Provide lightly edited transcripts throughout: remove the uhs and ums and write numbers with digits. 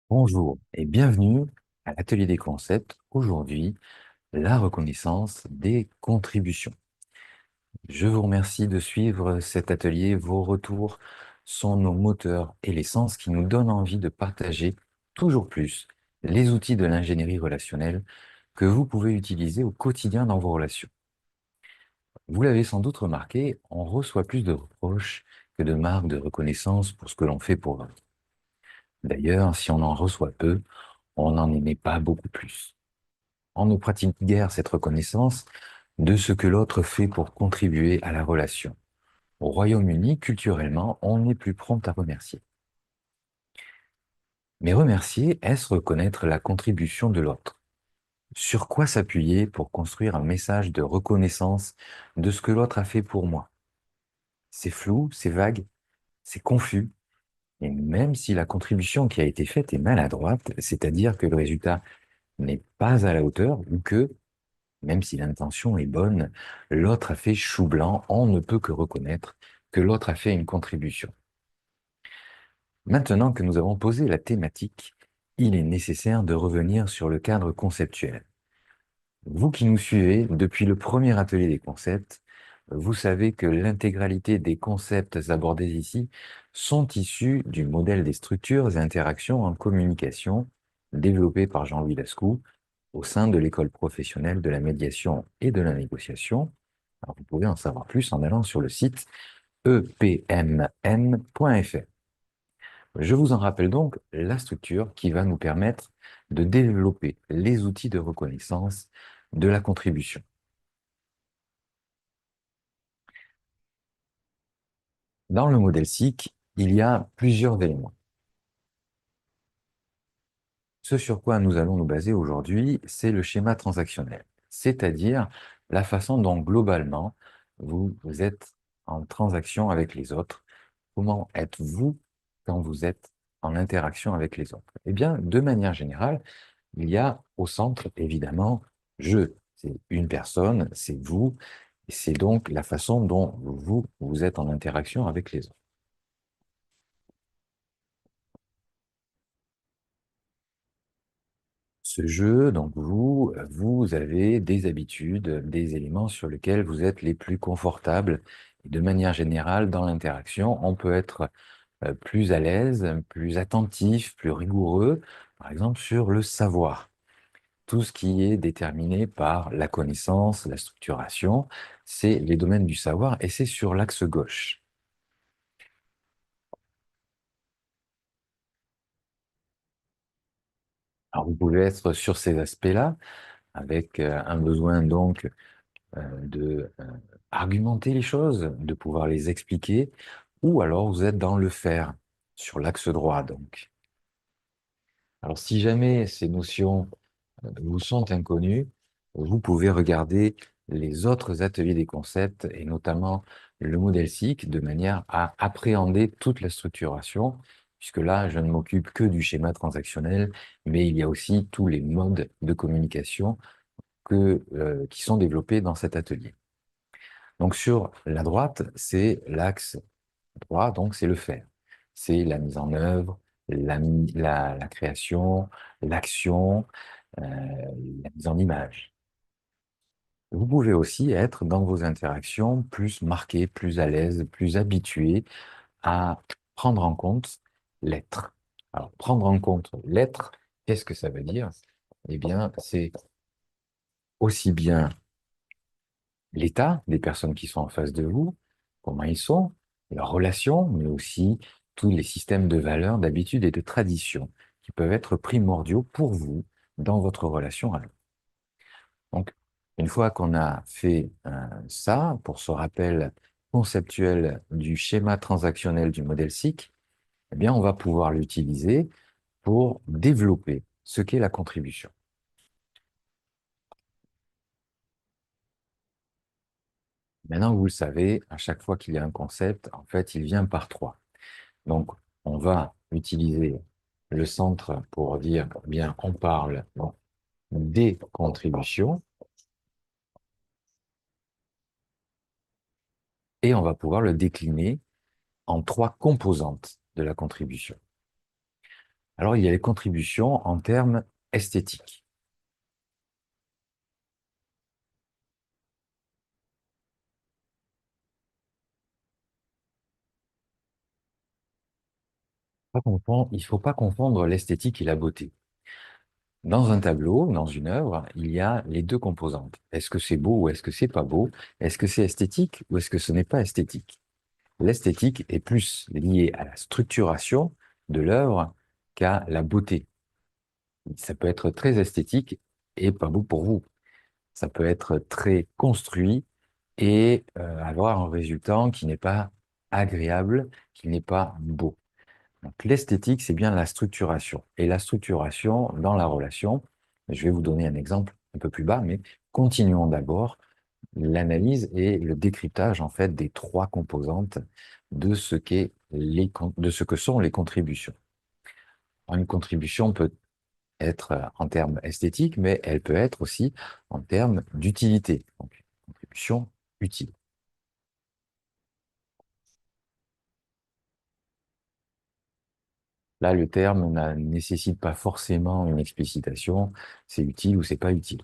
Bonjour et bienvenue à l'atelier des concepts. Aujourd'hui, la reconnaissance des contributions. Je vous remercie de suivre cet atelier. Vos retours sont nos moteurs et l'essence qui nous donne envie de partager toujours plus les outils de l'ingénierie relationnelle que vous pouvez utiliser au quotidien dans vos relations. Vous l'avez sans doute remarqué, on reçoit plus de reproches que de marques de reconnaissance pour ce que l'on fait pour l'autre. D'ailleurs, si on en reçoit peu, on n'en émet pas beaucoup plus. On ne pratique guère cette reconnaissance de ce que l'autre fait pour contribuer à la relation. Au Royaume-Uni, culturellement, on est plus prompt à remercier. Mais remercier, est-ce reconnaître la contribution de l'autre? Sur quoi s'appuyer pour construire un message de reconnaissance de ce que l'autre a fait pour moi? C'est flou, c'est vague, c'est confus. Et même si la contribution qui a été faite est maladroite, c'est-à-dire que le résultat n'est pas à la hauteur ou que, même si l'intention est bonne, l'autre a fait chou blanc, on ne peut que reconnaître que l'autre a fait une contribution. Maintenant que nous avons posé la thématique, il est nécessaire de revenir sur le cadre conceptuel. Vous qui nous suivez depuis le premier atelier des concepts, vous savez que l'intégralité des concepts abordés ici sont issus du modèle des structures et interactions en communication développé par Jean-Louis Lascaux au sein de l'école professionnelle de la médiation et de la négociation. Alors, vous pouvez en savoir plus en allant sur le site epmn.fr. Je vous en rappelle donc la structure qui va nous permettre de développer les outils de reconnaissance de la contribution. Dans le modèle SIC, il y a plusieurs éléments. Ce sur quoi nous allons nous baser aujourd'hui, c'est le schéma transactionnel, c'est-à-dire la façon dont globalement vous êtes en transaction avec les autres. Comment êtes-vous quand vous êtes en interaction avec les autres? Eh bien, de manière générale, il y a au centre, évidemment, je. C'est une personne, c'est vous, et c'est donc la façon dont vous êtes en interaction avec les autres. Ce jeu, donc vous avez des habitudes, des éléments sur lesquels vous êtes les plus confortables. Et de manière générale, dans l'interaction, on peut être plus à l'aise, plus attentif, plus rigoureux, par exemple sur le savoir. Tout ce qui est déterminé par la connaissance, la structuration, c'est les domaines du savoir et c'est sur l'axe gauche. Alors vous pouvez être sur ces aspects-là avec un besoin donc de argumenter les choses, de pouvoir les expliquer, ou alors vous êtes dans le faire, sur l'axe droit donc. Alors si jamais ces notions vous sont inconnues, vous pouvez regarder les autres ateliers des concepts et notamment le modèle SIC de manière à appréhender toute la structuration, puisque là, je ne m'occupe que du schéma transactionnel, mais il y a aussi tous les modes de communication qui sont développés dans cet atelier. Donc sur la droite, c'est l'axe droit, donc c'est le faire. C'est la mise en œuvre, la création, l'action, la mise en image. Vous pouvez aussi être dans vos interactions plus marqué, plus à l'aise, plus habitué à prendre en compte l'être. Alors, prendre en compte l'être, qu'est-ce que ça veut dire? Eh bien, c'est aussi bien l'état des personnes qui sont en face de vous, comment ils sont, leurs relations, mais aussi tous les systèmes de valeurs, d'habitudes et de traditions qui peuvent être primordiaux pour vous dans votre relation à l'autre. Donc, une fois qu'on a fait ça, pour ce rappel conceptuel du schéma transactionnel du modèle SIC, eh bien, on va pouvoir l'utiliser pour développer ce qu'est la contribution. Maintenant, vous le savez, à chaque fois qu'il y a un concept, en fait, il vient par trois. Donc, on va utiliser le centre pour dire, eh bien, on parle bon, des contributions et on va pouvoir le décliner en trois composantes de la contribution. Alors, il y a les contributions en termes esthétiques. Il ne faut pas confondre l'esthétique et la beauté. Dans un tableau, dans une œuvre, il y a les deux composantes. Est-ce que c'est beau ou est-ce que c'est pas beau? Est-ce que c'est esthétique ou est-ce que ce n'est pas esthétique? L'esthétique est plus liée à la structuration de l'œuvre qu'à la beauté. Ça peut être très esthétique et pas beau pour vous. Ça peut être très construit et avoir un résultat qui n'est pas agréable, qui n'est pas beau. Donc l'esthétique, c'est bien la structuration. Et la structuration dans la relation, je vais vous donner un exemple un peu plus bas, mais continuons d'abord l'analyse et le décryptage en fait des trois composantes de ce que sont les contributions. Une contribution peut être en termes esthétiques, mais elle peut être aussi en termes d'utilité. Donc, contribution utile. Là, le terme ne nécessite pas forcément une explicitation, c'est utile ou c'est pas utile.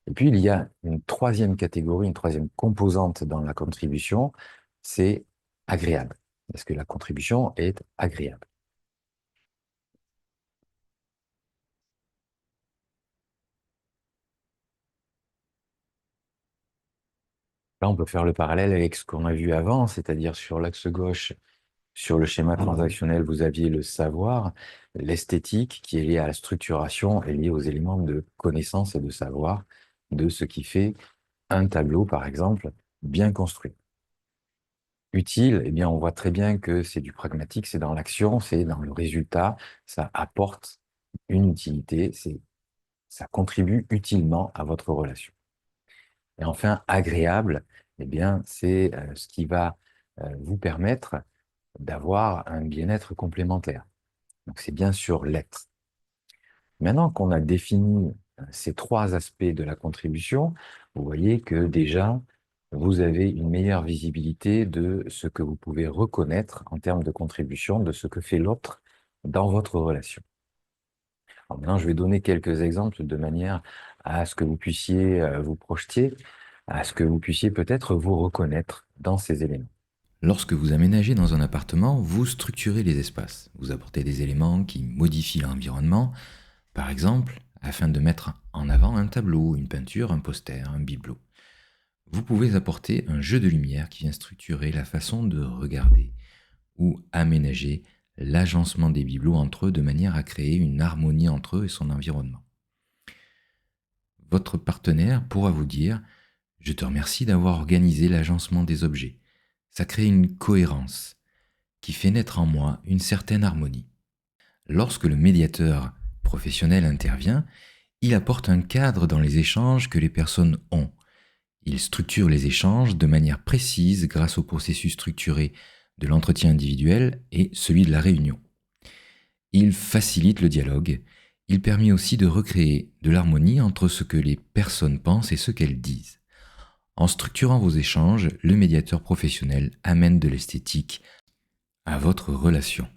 Et puis, il y a une troisième catégorie, une troisième composante dans la contribution, c'est agréable. Est-ce que la contribution est agréable? Là, on peut faire le parallèle avec ce qu'on a vu avant, c'est-à-dire sur l'axe gauche, sur le schéma transactionnel, vous aviez le savoir, l'esthétique qui est liée à la structuration est liée aux éléments de connaissance et de savoir de ce qui fait un tableau, par exemple, bien construit. Utile, eh bien, on voit très bien que c'est du pragmatique, c'est dans l'action, c'est dans le résultat, ça apporte une utilité, ça contribue utilement à votre relation. Et enfin, agréable, eh bien, c'est ce qui va vous permettre d'avoir un bien-être complémentaire. Donc, c'est bien sûr l'être. Maintenant qu'on a défini ces trois aspects de la contribution, vous voyez que déjà, vous avez une meilleure visibilité de ce que vous pouvez reconnaître en termes de contribution, de ce que fait l'autre dans votre relation. Alors maintenant, je vais donner quelques exemples de manière à ce que vous puissiez vous projeter, à ce que vous puissiez peut-être vous reconnaître dans ces éléments. Lorsque vous aménagez dans un appartement, vous structurez les espaces. Vous apportez des éléments qui modifient l'environnement, par exemple, afin de mettre en avant un tableau, une peinture, un poster, un bibelot. Vous pouvez apporter un jeu de lumière qui vient structurer la façon de regarder ou aménager l'agencement des bibelots entre eux de manière à créer une harmonie entre eux et son environnement. Votre partenaire pourra vous dire: je te remercie d'avoir organisé l'agencement des objets. Ça crée une cohérence qui fait naître en moi une certaine harmonie. Lorsque le médiateur professionnel intervient, il apporte un cadre dans les échanges que les personnes ont. Il structure les échanges de manière précise grâce au processus structuré de l'entretien individuel et celui de la réunion. Il facilite le dialogue. Il permet aussi de recréer de l'harmonie entre ce que les personnes pensent et ce qu'elles disent. En structurant vos échanges, le médiateur professionnel amène de l'esthétique à votre relation.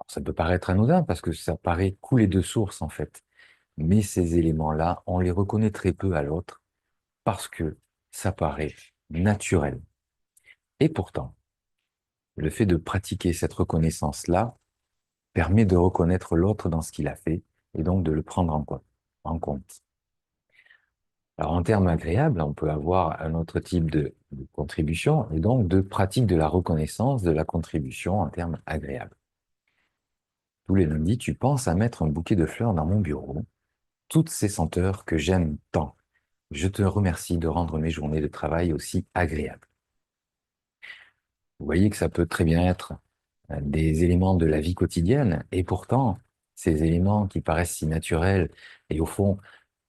Ça peut paraître anodin parce que ça paraît couler de source en fait. Mais ces éléments-là, on les reconnaît très peu à l'autre parce que ça paraît naturel. Et pourtant, le fait de pratiquer cette reconnaissance-là permet de reconnaître l'autre dans ce qu'il a fait et donc de le prendre en compte. Alors, en termes agréables, on peut avoir un autre type de contribution et donc de pratique de la reconnaissance de la contribution en termes agréables. Tous les lundis, tu penses à mettre un bouquet de fleurs dans mon bureau, toutes ces senteurs que j'aime tant. Je te remercie de rendre mes journées de travail aussi agréables. Vous voyez que ça peut très bien être des éléments de la vie quotidienne, et pourtant, ces éléments qui paraissent si naturels, et au fond,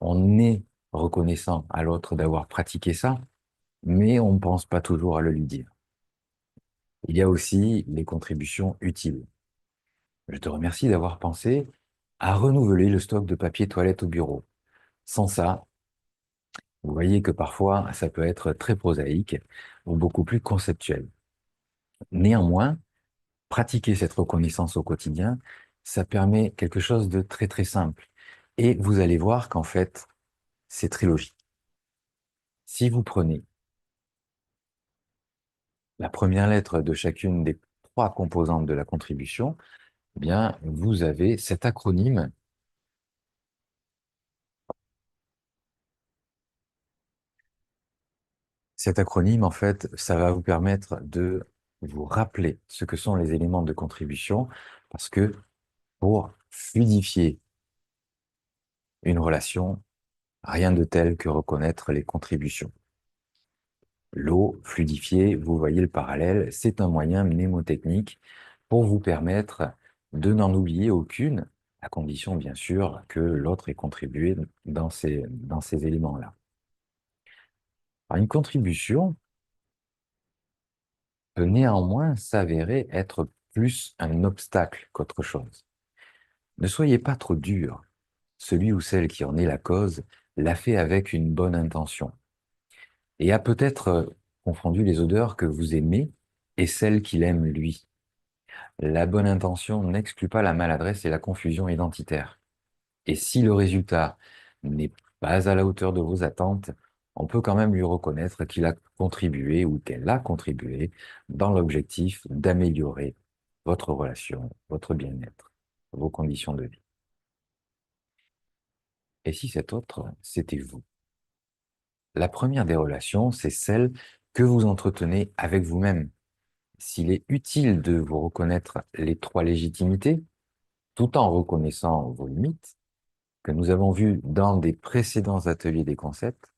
on est reconnaissant à l'autre d'avoir pratiqué ça, mais on ne pense pas toujours à le lui dire. Il y a aussi les contributions utiles. Je te remercie d'avoir pensé à renouveler le stock de papier toilette au bureau. Sans ça, vous voyez que parfois, ça peut être très prosaïque ou beaucoup plus conceptuel. Néanmoins, pratiquer cette reconnaissance au quotidien, ça permet quelque chose de très très simple. Et vous allez voir qu'en fait, c'est très logique. Si vous prenez la première lettre de chacune des trois composantes de la contribution, eh bien, vous avez cet acronyme. Cet acronyme, en fait, ça va vous permettre de vous rappeler ce que sont les éléments de contribution, parce que pour fluidifier une relation, rien de tel que reconnaître les contributions. L'eau fluidifiée, vous voyez le parallèle, c'est un moyen mnémotechnique pour vous permettre de n'en oublier aucune, à condition bien sûr que l'autre ait contribué dans ces éléments-là. Alors, une contribution peut néanmoins s'avérer être plus un obstacle qu'autre chose. Ne soyez pas trop dur. Celui ou celle qui en est la cause l'a fait avec une bonne intention et a peut-être confondu les odeurs que vous aimez et celles qu'il aime lui. La bonne intention n'exclut pas la maladresse et la confusion identitaire. Et si le résultat n'est pas à la hauteur de vos attentes, on peut quand même lui reconnaître qu'il a contribué ou qu'elle a contribué dans l'objectif d'améliorer votre relation, votre bien-être, vos conditions de vie. Et si cet autre, c'était vous? La première des relations, c'est celle que vous entretenez avec vous-même. S'il est utile de vous reconnaître les trois légitimités, tout en reconnaissant vos limites, que nous avons vues dans des précédents ateliers des concepts,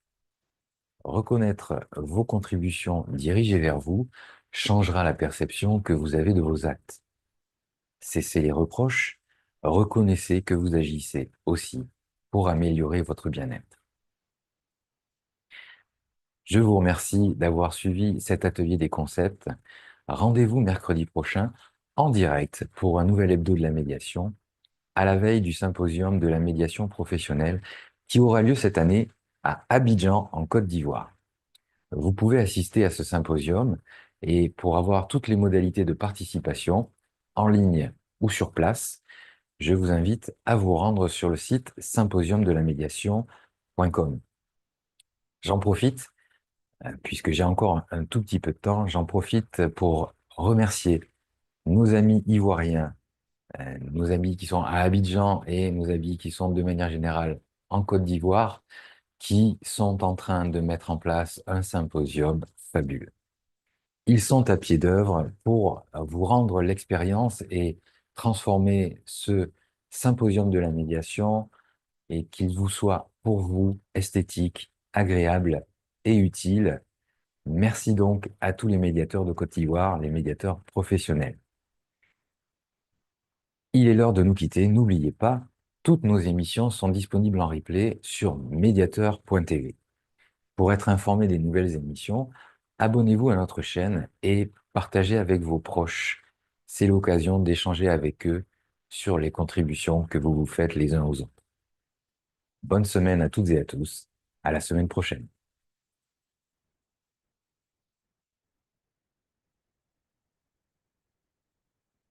reconnaître vos contributions dirigées vers vous changera la perception que vous avez de vos actes. Cessez les reproches, reconnaissez que vous agissez aussi pour améliorer votre bien-être. Je vous remercie d'avoir suivi cet atelier des concepts. Rendez-vous mercredi prochain en direct pour un nouvel hebdo de la médiation, à la veille du symposium de la médiation professionnelle qui aura lieu cette année à Abidjan, en Côte d'Ivoire. Vous pouvez assister à ce symposium et pour avoir toutes les modalités de participation, en ligne ou sur place, je vous invite à vous rendre sur le site symposiumdelamédiation.com. J'en profite, puisque j'ai encore un tout petit peu de temps, j'en profite pour remercier nos amis ivoiriens, nos amis qui sont à Abidjan et nos amis qui sont de manière générale en Côte d'Ivoire, qui sont en train de mettre en place un symposium fabuleux. Ils sont à pied d'œuvre pour vous rendre l'expérience et transformer ce symposium de la médiation et qu'il vous soit pour vous esthétique, agréable et utile. Merci donc à tous les médiateurs de Côte d'Ivoire, les médiateurs professionnels. Il est l'heure de nous quitter. N'oubliez pas, toutes nos émissions sont disponibles en replay sur mediateur.tv. Pour être informé des nouvelles émissions, abonnez-vous à notre chaîne et partagez avec vos proches. C'est l'occasion d'échanger avec eux sur les contributions que vous vous faites les uns aux autres. Bonne semaine à toutes et à tous. À la semaine prochaine.